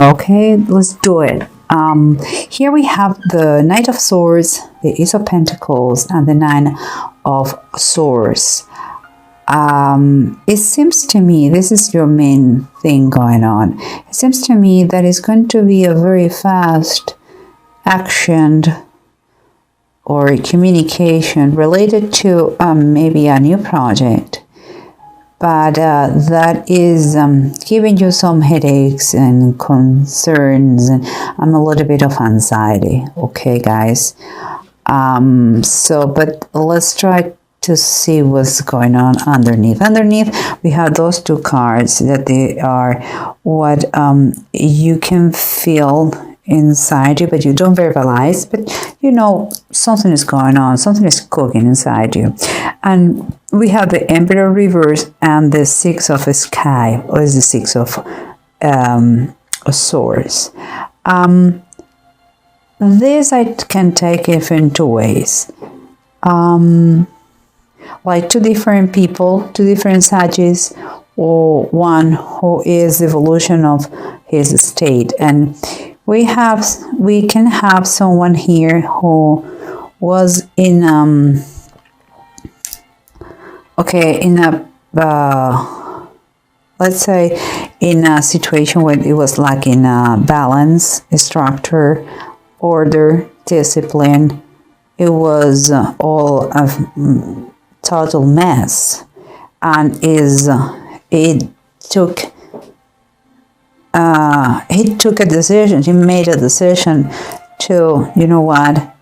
Okay, let's do it. Here we have the Knight of Swords, the Ace of Pentacles, and the Nine of Swords. It seems to me this is your main thing going on. It seems to me that it's going to be a very fast action or communication related to maybe a new project. But that is giving you some headaches and concerns and a little bit of anxiety. Okay, guys. But let's try to see what's going on underneath. Underneath, we have those two cards that they are what you can feel inside you, but you don't verbalize, but you know something is going on, something is cooking inside you. And we have the Emperor reverse and the Six of Sky, or is the Six of Swords. This I can take it in two ways. Like two different people, two different Sagittarius, or one who is the evolution of his state. And we can have someone here who was in let's say in a situation where it was lacking balance, structure, order, discipline. It was all a total mess, and he took a decision. He made a decision to, you know what,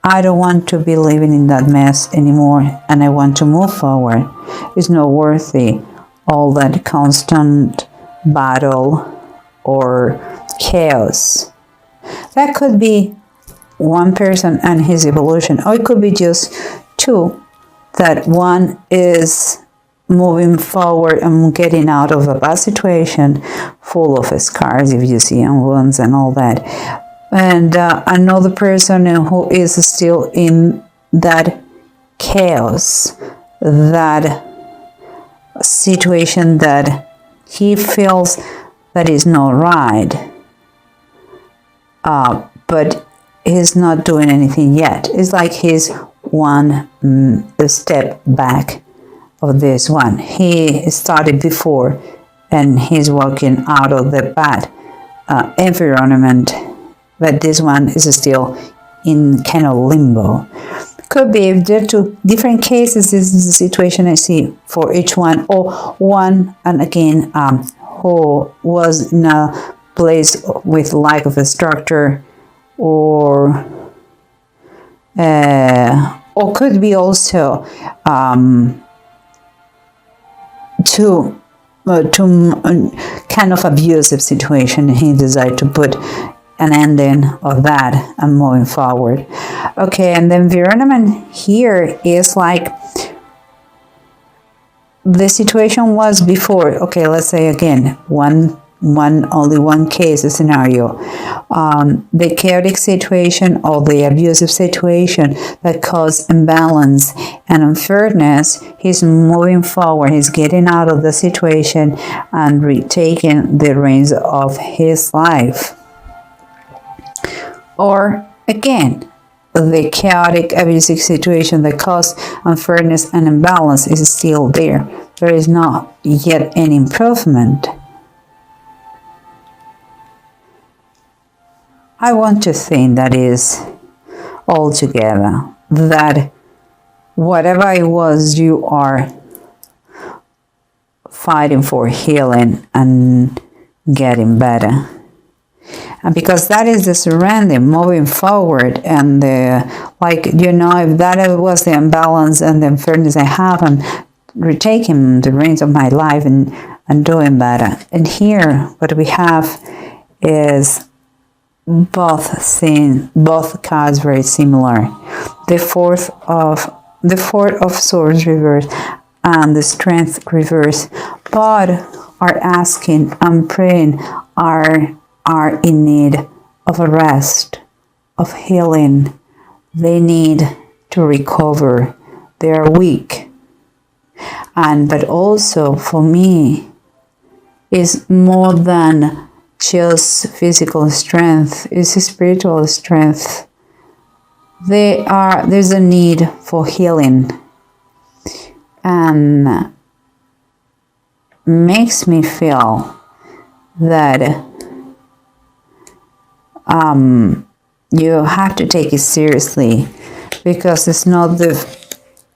I don't want to be living in that mess anymore, and I want to move forward. It's not worthy all that constant battle or chaos. That could be one person and his evolution, or it could be just two, that one is moving forward and getting out of a bad situation full of scars, if you see, and wounds and all that. And another person who is still in that chaos, that situation that he feels that is not right, but he's not doing anything yet. It's like he's one step back of this one. He started before and he's walking out of the bad environment, but this one is still in kind of limbo. Could be if there are two different cases. This is the situation I see for each one, or one, and again, who was in a place with lack of a structure, or could be also to kind of abusive situation. He decided to put an ending of that and moving forward. Okay, and the environment here is like the situation was before. Okay, let's say again, only one case, a scenario, the chaotic situation or the abusive situation that caused imbalance and unfairness. He's moving forward, he's getting out of the situation and retaking the reins of his life. Or again, the chaotic abusive situation that caused unfairness and imbalance is still there. There is not yet any improvement. I want to think that is all together, that whatever it was, you are fighting for healing and getting better. And because that is the surrendering, moving forward, and if that was the imbalance and the unfairness I have, I'm retaking the reins of my life and doing better. And here, what we have is both cards very similar. The fourth of Swords reverse and the Strength reverse, but are asking and praying, are in need of a rest, of healing. They need to recover. They are weak. But also for me is more than just physical strength, it's spiritual strength. There's a need for healing, and makes me feel that you have to take it seriously, because it's not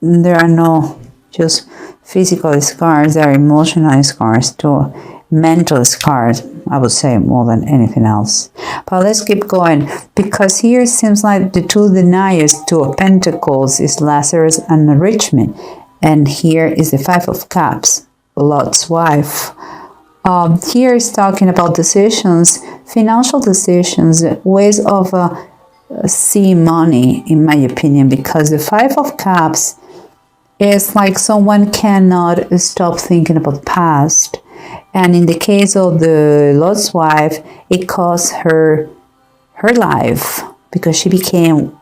there are no just physical scars, there are emotional scars too, mental scars, I would say, more than anything else. But let's keep going, because here it seems like the two deniers, two of Pentacles, is Lazarus and enrichment, and here is the Five of Cups, Lot's wife. Here is talking about decisions, financial decisions, ways of see money, in my opinion, because the Five of Cups is like someone cannot stop thinking about the past. And in the case of the Lot's wife, it cost her life, because she became,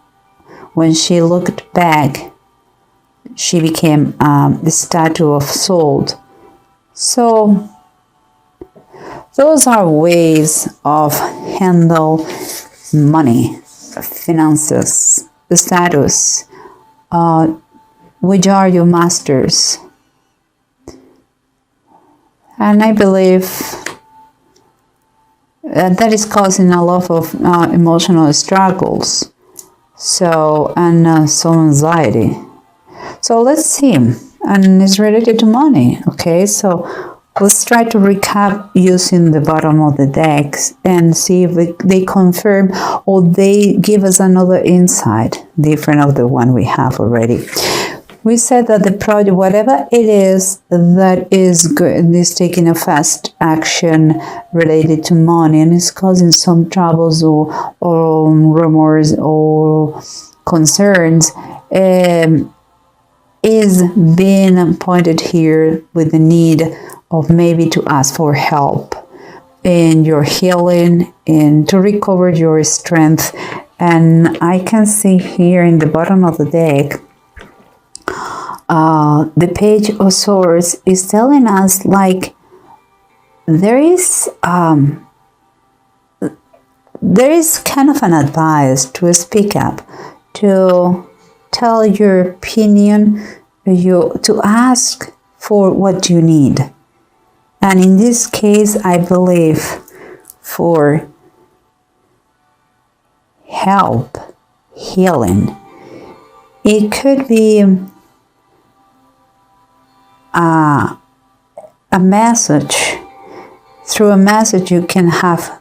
when she looked back, she became the statue of salt. So those are ways of handle money, finances, the status, which are your masters. And I believe that is causing a lot of emotional struggles, so, and some anxiety. So let's see, and it's related to money. Okay, so let's try to recap using the bottom of the decks and see if they confirm or they give us another insight different of the one we have already. We said that the project, whatever it is that is good, is taking a fast action related to money and is causing some troubles or rumors or concerns, is being pointed here with the need of maybe to ask for help in your healing and to recover your strength. And I can see here in the bottom of the deck, the Page of Swords is telling us like there is kind of an advice to speak up, to tell your opinion, to ask for what you need. And in this case, I believe for help, healing. It could be a message. Through a message you can have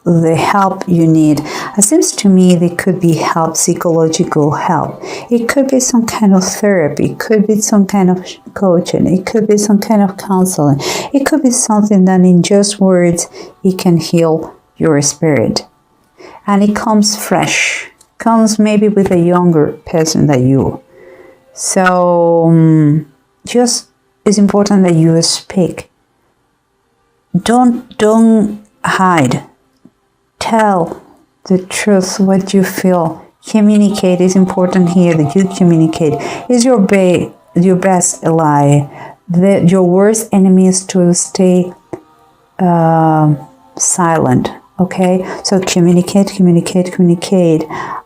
the help you need. It seems to me there could be help, psychological help. It could be some kind of therapy. It could be some kind of coaching. It could be some kind of counseling. It could be something that in just words it can heal your spirit. And it comes fresh. Comes maybe with a younger person than you. So just it's important that you speak. Don't hide. Tell the truth, what you feel. Communicate. It's important here that you communicate. Is your best ally. Your worst enemy is to stay silent. Okay, so communicate,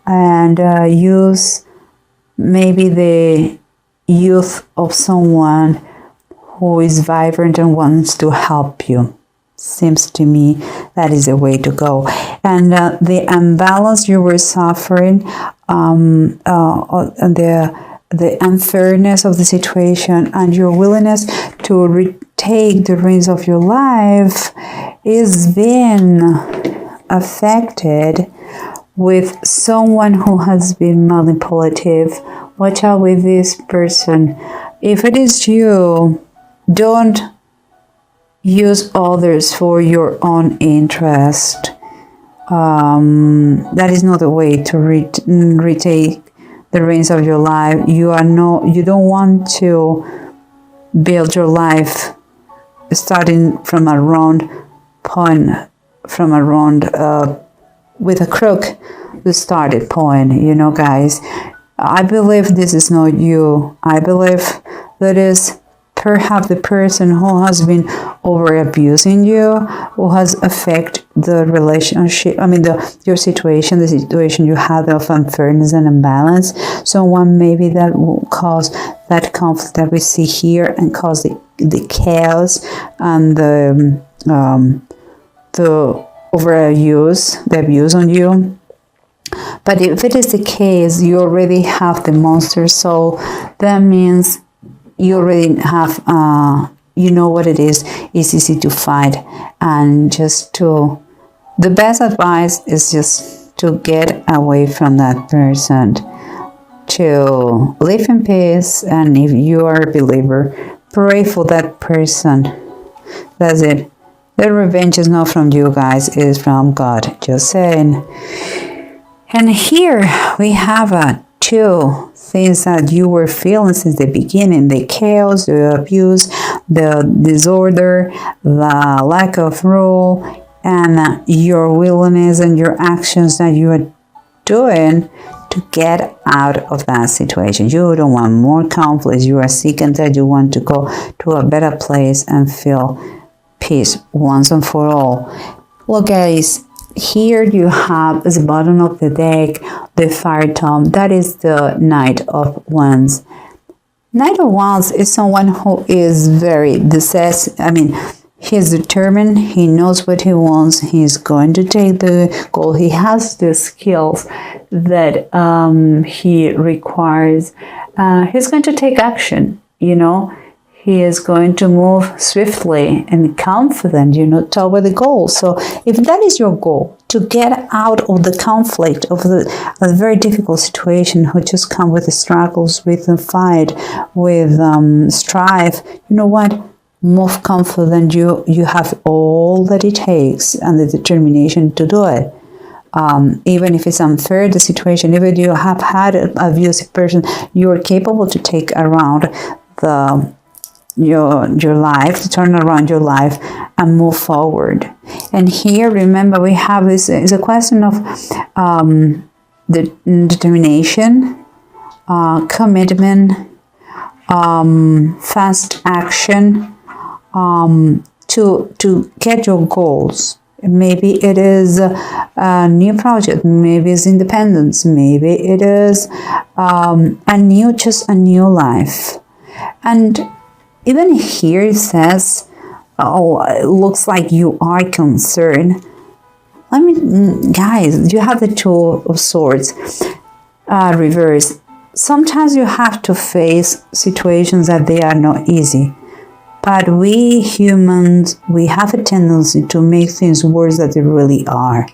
and use maybe the youth of someone who is vibrant and wants to help you. Seems to me that is the way to go. And the imbalance you were suffering, the unfairness of the situation, and your willingness to retake the reins of your life is being affected with someone who has been manipulative. Watch out with this person. If it is you, don't use others for your own interest. That is not the way to retake the reins of your life. You don't want to build your life starting from a round point, with a crook, the started point, guys. I believe this is not you. I believe that is perhaps the person who has been over abusing you, who has affected the relationship, your situation, the situation you have of unfairness and imbalance. Someone maybe that will cause that conflict that we see here and cause the chaos and the overuse, the abuse on you. But if it is the case, you already have the monster soul, that means you already have, you know what it is. It's easy to fight. And the best advice is just to get away from that person, to live in peace. And if you are a believer, pray for that person. That's it. The revenge is not from you guys, it is from God. Just saying. And here we have two things that you were feeling since the beginning: the chaos, the abuse, the disorder, the lack of rule, and your willingness and your actions that you are doing to get out of that situation. You don't want more conflicts. You are seeking that you want to go to a better place and feel peace once and for all. Well, guys, here you have at the bottom of the deck the Fire Tome. That is the Knight of Wands. Knight of Wands is someone who is very decisive. He's determined. He knows what he wants. He's going to take the goal. He has the skills that he requires. He's going to take action, He is going to move swiftly and confident, toward the goal. So if that is your goal, to get out of the conflict, of a very difficult situation, who just come with the struggles, with the fight, with strife, you know what? Move confident. You have all that it takes and the determination to do it. Even if it's unfair, the situation, even if you have had an abusive person, you are capable to take around your life, to turn around your life and move forward. And here, remember, we have this is a question of the determination, commitment, fast action, to get your goals. Maybe it is a new project, maybe it's independence, maybe it is a new life. And even here it says, it looks like you are concerned. Guys, you have the Two of Swords reverse. Sometimes you have to face situations that they are not easy. But we humans, we have a tendency to make things worse than they really are.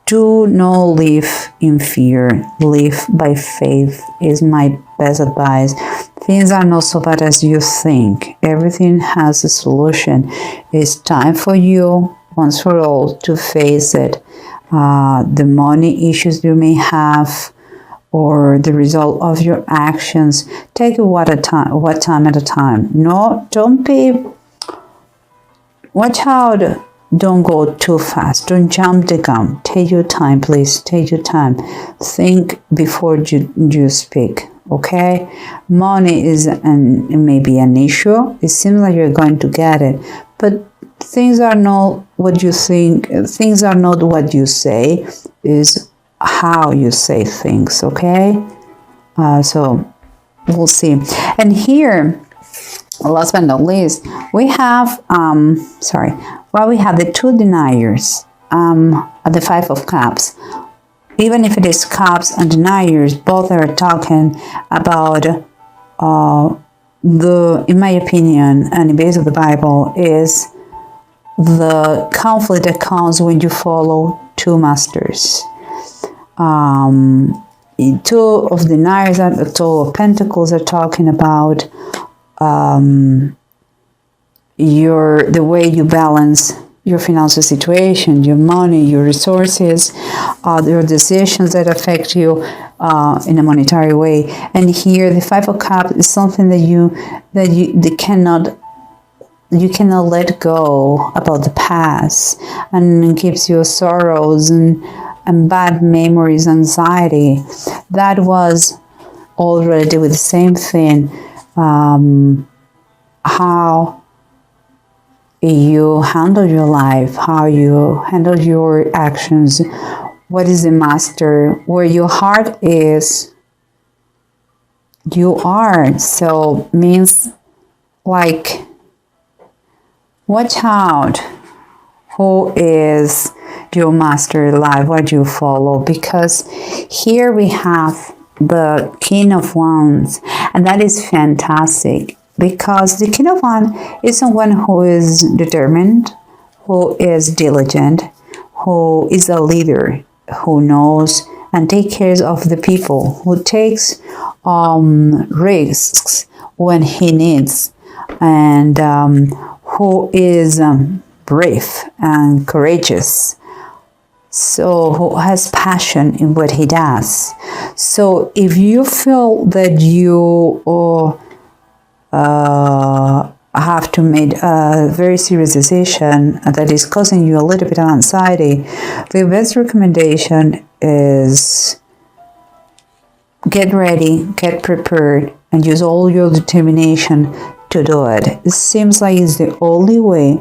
Do not live in fear. Live by faith is my best advice. Things are not so bad as you think. Everything has a solution. It's time for you, once for all, to face it. The money issues you may have, or the result of your actions. Take it one time at a time. No, don't be. Watch out. Don't go too fast. Don't jump the gun. Take your time, please. Take your time. Think before you speak. Okay? Money is maybe an issue. It seems like you're going to get it, but things are not what you think. Things are not what you say. Is how you say things. Okay? So we'll see. And here, last but not least, we have we have the two deniers at the Five of Cups. Even if it is Cups and deniers, both are talking about in my opinion, and based on the Bible, is the conflict that comes when you follow two masters. Two of deniers, Two of Pentacles are talking about the way you balance your financial situation, your money, your resources, your decisions that affect you in a monetary way. And here, the Five of Cups is something that you cannot let go about the past, and it gives you sorrows and bad memories, anxiety. That was already with the same thing. how you handle your life, how you handle your actions, what is the master, where your heart is, you are. So means like, watch out who is your master life, what you follow, because here we have the King of Wands, and that is fantastic, because the King of Wands is someone who is determined, who is diligent, who is a leader, who knows and takes care of the people, who takes risks when he needs, and who is brave and courageous. So who has passion in what he does. So if you feel that you have to make a very serious decision that is causing you a little bit of anxiety, the best recommendation is get ready, get prepared, and use all your determination to do it. It seems like it's the only way,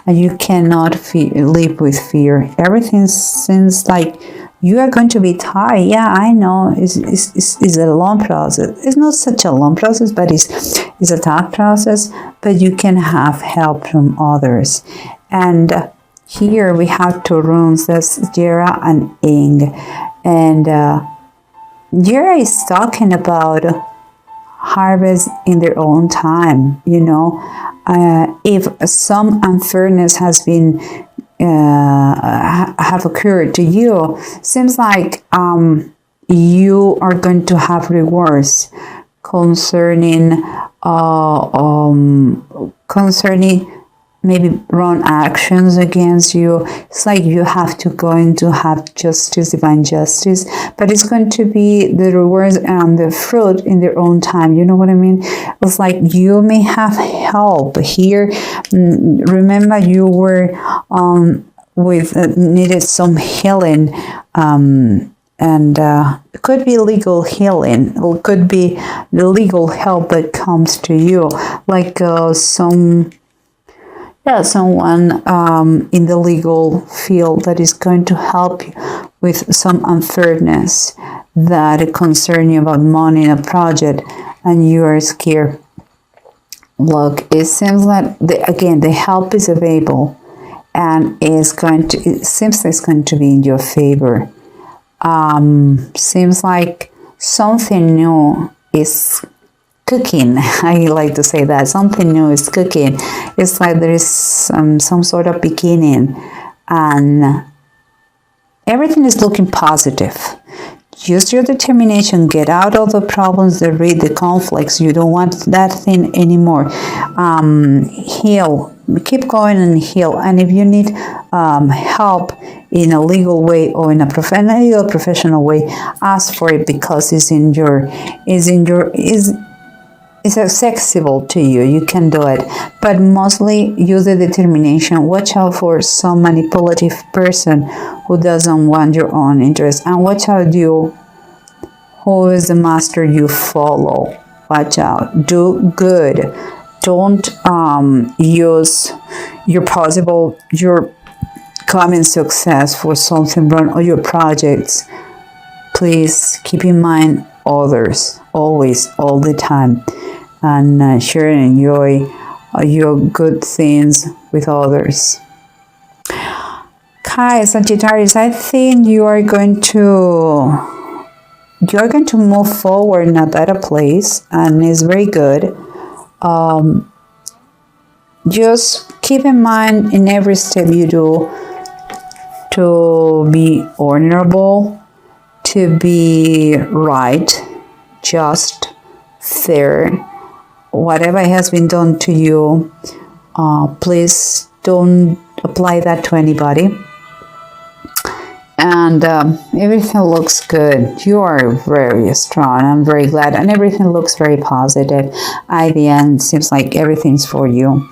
and you cannot live with fear. Everything seems like you are going to be tired. Yeah, I know it's a long process. It's not such a long process, but it's a tough process, but you can have help from others. And here we have two runes, that's Jera and Ing. And Jera is talking about harvest in their own time. You know, if some unfairness has been have occurred to you, seems like you are going to have rewards concerning maybe wrong actions against you. It's like you have to have justice, divine justice, but it's going to be the rewards and the fruit in their own time. You know what I mean? It's like you may have help here. Remember, you were needed some healing, and it could be legal healing, or it could be the legal help that comes to you, like someone in the legal field that is going to help you with some unfairness that concern you about money in a project, and you are scared. Look, it seems like the help is available, and it seems it's going to be in your favor. Seems like something new is cooking. I like to say that something new is cooking. It's like there is some sort of beginning, and everything is looking positive. Use your determination. Get out of the problems, the conflicts. You don't want that thing anymore. Heal. Keep going and heal. And if you need help in a legal way or in a professional way, ask for it, because it's accessible to you. You can do it, but mostly use the determination. Watch out for some manipulative person who doesn't want your own interest, and watch out who is the master you follow. Watch out. Do good. Don't use your coming success for something wrong or your projects. Please keep in mind others, always, all the time, and share and enjoy your good things with others. Okay, Sagittarius, I think you are going to move forward in a better place, and it's very good. Just keep in mind in every step you do to be honorable, to be right, just, fair. Whatever has been done to you, please don't apply that to anybody. And everything looks good. You are very strong. I'm very glad, and everything looks very positive. At the end, seems like everything's for you.